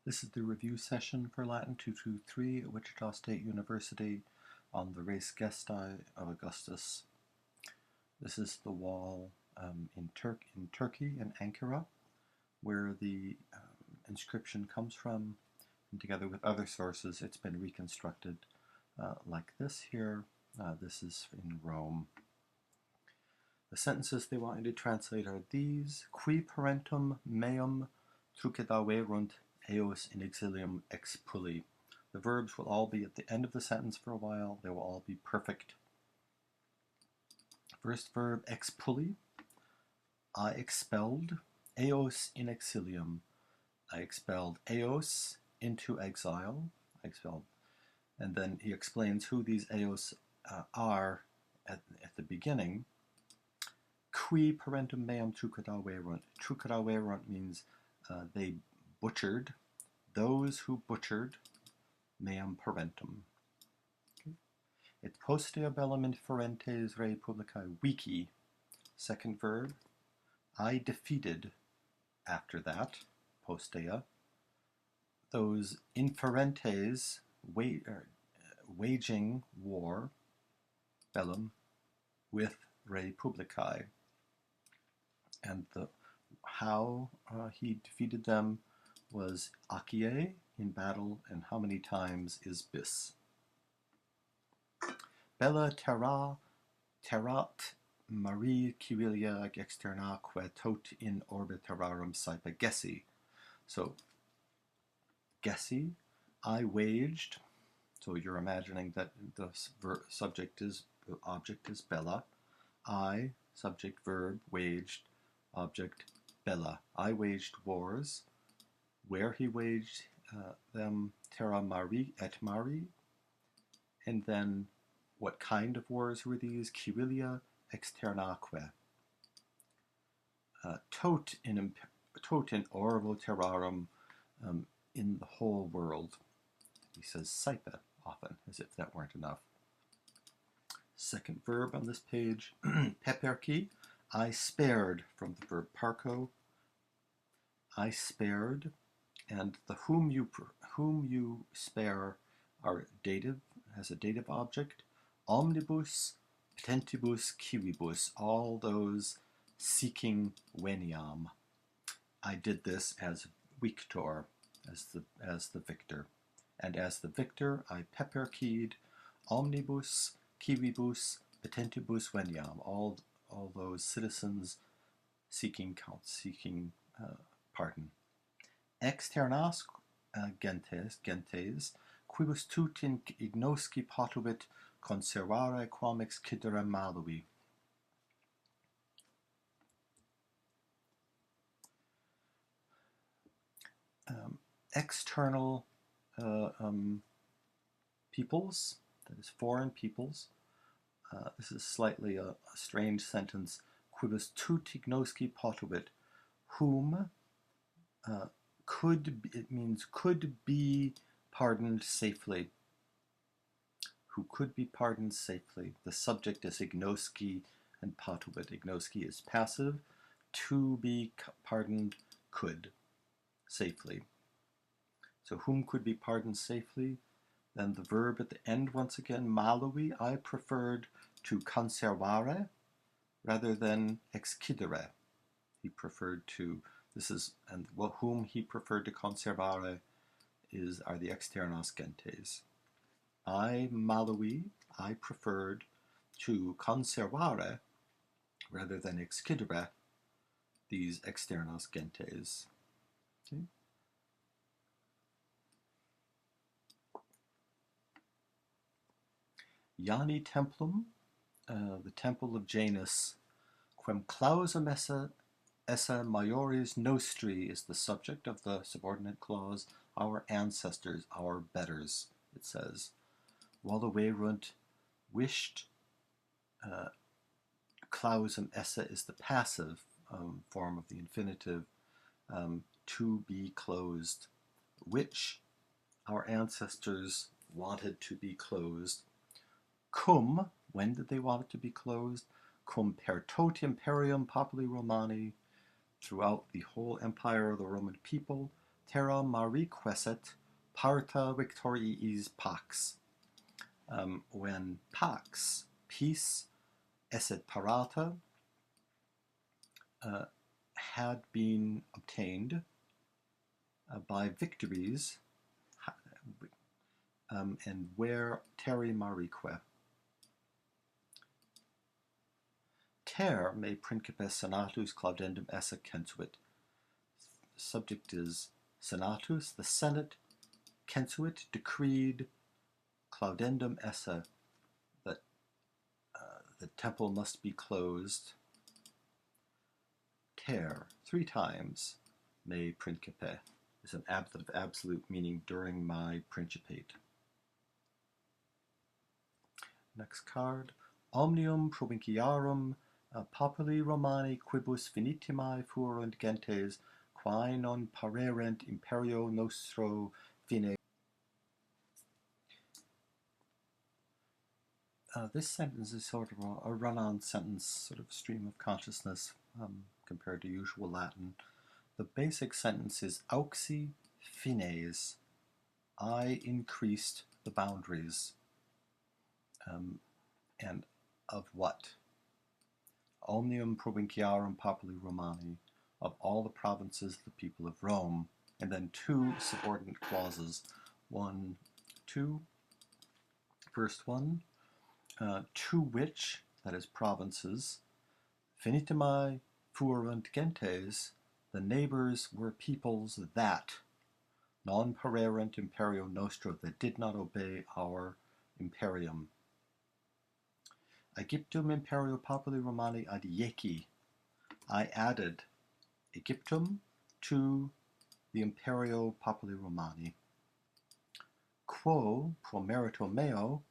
This is the review session for Latin 223 at Wichita State University on the Res Gestae of Augustus. This is the wall in Turkey, in Ankara, where the inscription comes from, and together with other sources it's been reconstructed like this here. This is in Rome. The sentences they want you to translate are these: Qui parentum meum trucidaverunt eos in exilium ex pulli. The verbs will all be at the end of the sentence for a while. They will all be perfect. First verb, ex pulli. I expelled eos in exilium. I expelled eos into exile. I expelled. And then he explains who these eos are at the beginning. Qui parentum meum trucidaverunt. Trucidaverunt means they butchered. Those who butchered meum parentum. Okay. Et postea bellum inferentes rei publicae vici. Second verb. I defeated after that, postea, those inferentes waging war, bellum, with rei publicae. And how he defeated them was acie, in battle, and how many times is bis. Bella terrat Marie Civilia externaque tot in orbe terrarum saepe gessi. So, gessi, I waged. So you're imagining that the object is Bella. I, subject, verb, waged, object, Bella. I waged wars. Where he waged them, terra Marie et Marie. And then, what kind of wars were these? Civilia externaque. Tot in orvo terrarum, in the whole world. He says saepe often, as if that weren't enough. Second verb on this page, peperci. I spared, from the verb parco. I spared, and the whom you spare are dative, has a dative object. Omnibus petentibus civibus, all those seeking veniam. I did this as victor, as the victor. And as the victor, I pepercied omnibus civibus petentibus veniam, all those citizens seeking pardon. Externas gentes, quibus tut in ignosci patuvit conservare quam excidere malui. External peoples, that is foreign peoples. This is slightly a strange sentence. Quibus tut ignosci patuvit, whom it means could be pardoned safely. Who could be pardoned safely. The subject is ignosci and patuvit. Ignosci is passive. To be pardoned could safely. So whom could be pardoned safely? Then the verb at the end once again, malui. I preferred to conservare rather than excidere. He preferred to, whom he preferred to conservare are the externas gentes. I malui, I preferred to conservare rather than excidere these externas gentes. Okay. Jani templum, the temple of Janus, quem clausum esse maiores nostri is the subject of the subordinate clause, our ancestors, our betters, it says. Volaverunt wished, clausum esse is the passive form of the infinitive, to be closed, which our ancestors wanted to be closed. Cum, when did they want it to be closed? Cum per tot imperium populi Romani, throughout the whole empire of the Roman people. terra mariquesset parta victoriis pax. When pax, peace, esset parata, had been obtained by victories, and where terri marique. Ter me principes senatus claudendum esse censuit. The subject is senatus, the Senate, censuit, decreed, claudendum esse, that the temple must be closed. Ter, 3 times, me principe, is an absolute meaning during my principate. Next card. Omnium provinciarum populi Romani quibus finitimae fuerunt gentes, quae non parerent imperio nostro fine. This sentence is sort of a run-on sentence, sort of stream of consciousness compared to usual Latin. The basic sentence is auxi fines. I increased the boundaries. And of what? Omnium provinciarum populi Romani, of all the provinces of the people of Rome. And then 2 subordinate clauses. 1, 2. First one, to which, that is provinces, finitimae fuerunt gentes, the neighbors were peoples that, non parerent imperio nostro, that did not obey our imperium. Egyptum imperio populi Romani ad ieci. I added Egyptum to the imperio populi Romani. Quo pro merito meo,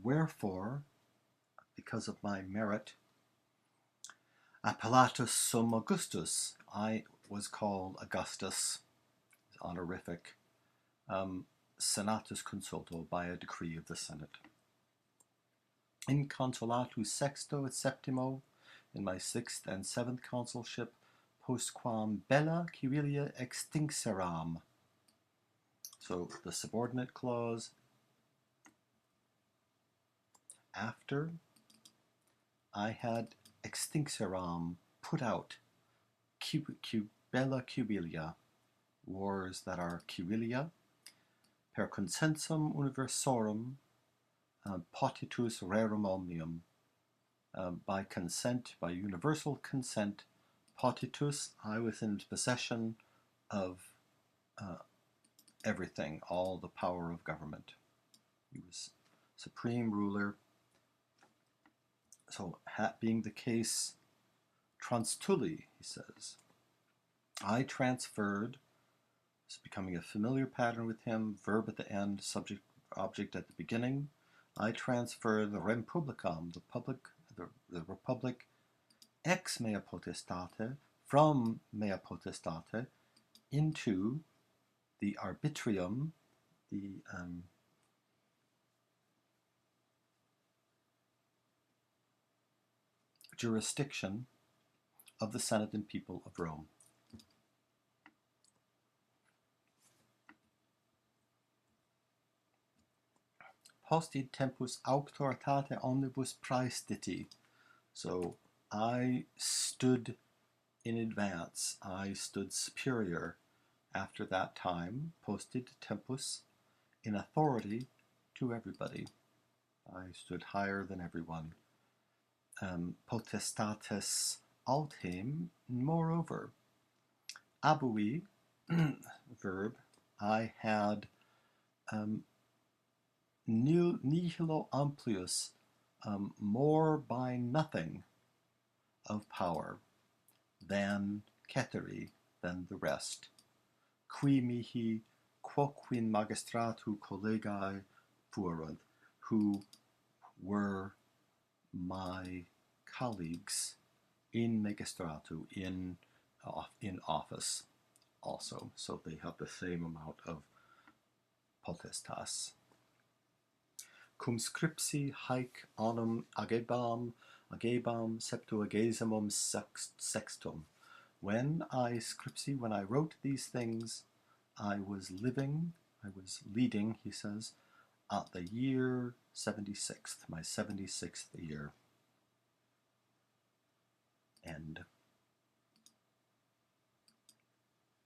wherefore, because of my merit, appellatus sum Augustus, I was called Augustus, honorific, senatus consulto, by a decree of the Senate. In consulatus sexto et septimo, in my 6th and 7th consulship, postquam bella civilia extinxeram. So the subordinate clause, after I had extinxeram, put out, bella civilia, wars that are civilia, per consensum universorum, potitus rerum omnium, by consent, by universal consent, potitus, I was in possession of everything, all the power of government. He was supreme ruler. So, being the case, transtuli, he says, I transferred, it's becoming a familiar pattern with him, verb at the end, subject, object at the beginning. I transfer the rem publicam, the republic, ex mea potestate, from mea potestate, into the arbitrium, the jurisdiction of the Senate and people of Rome. Postid tempus auctoritate omnibus praestiti. So I stood in advance, I stood superior after that time, postid tempus, in authority to everybody. I stood higher than everyone. Potestates altem, moreover. Abui, verb, I had nihilo amplius, more by nothing of power, than ceteri, than the rest. Qui mihi quoquin magistratu collegae fuerunt, who were my colleagues in magistratu, in office also. So they have the same amount of potestas. Cum scripsi haec annum agebam septuagesimum sextum. When I wrote these things, I was leading, he says, the year 76th, my 76th year.